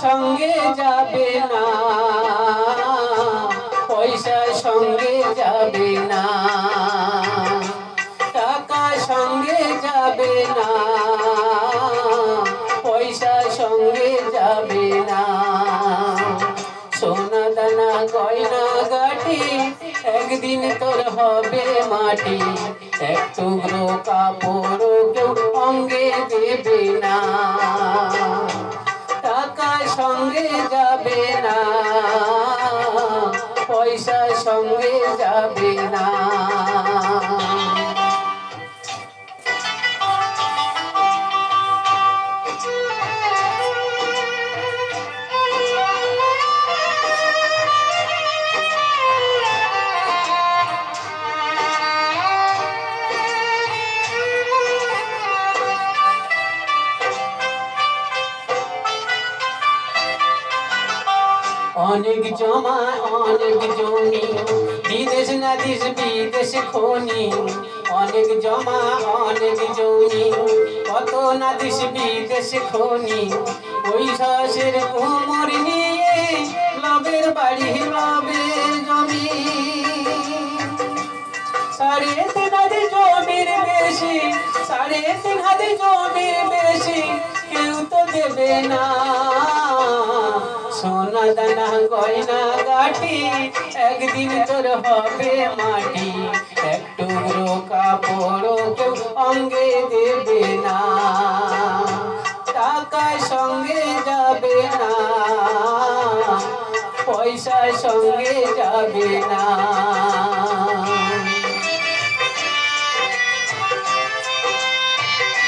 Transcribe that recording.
সঙ্গে যাবে না, পয়সা সঙ্গে যাবে না, টাকা সঙ্গে যাবে না, পয়সা সঙ্গে যাবে না। সোনা দানা গয়না গাটি একদিন তোর হবে মাটি, এক টুকরো কাপড় কেউ অঙ্গে দেবে না, টাকা সঙ্গে যাবে না, পয়সা সঙ্গে যাবে না। অনেক জমা অনেক জমি, বিদেশ না দেশ বিদেশ খনি, অনেক জমা অনেক জমি, কত না দেশ বিদেশ খনি, ওই শাসের কোমর নিয়ে লবের বাড়ি লবের জমি, 3.5 হাতে জমির বেশি, 3.5 হাতে জমির বেশি কেউ তো দেবে না। সোনা দানা গয়না গাটি একদিন তোর হবে মাটি, এক টুকরো কাপড় কেউ অঙ্গে দেবে না, টাকা সঙ্গে যাবে না, পয়সা সঙ্গে যাবে না।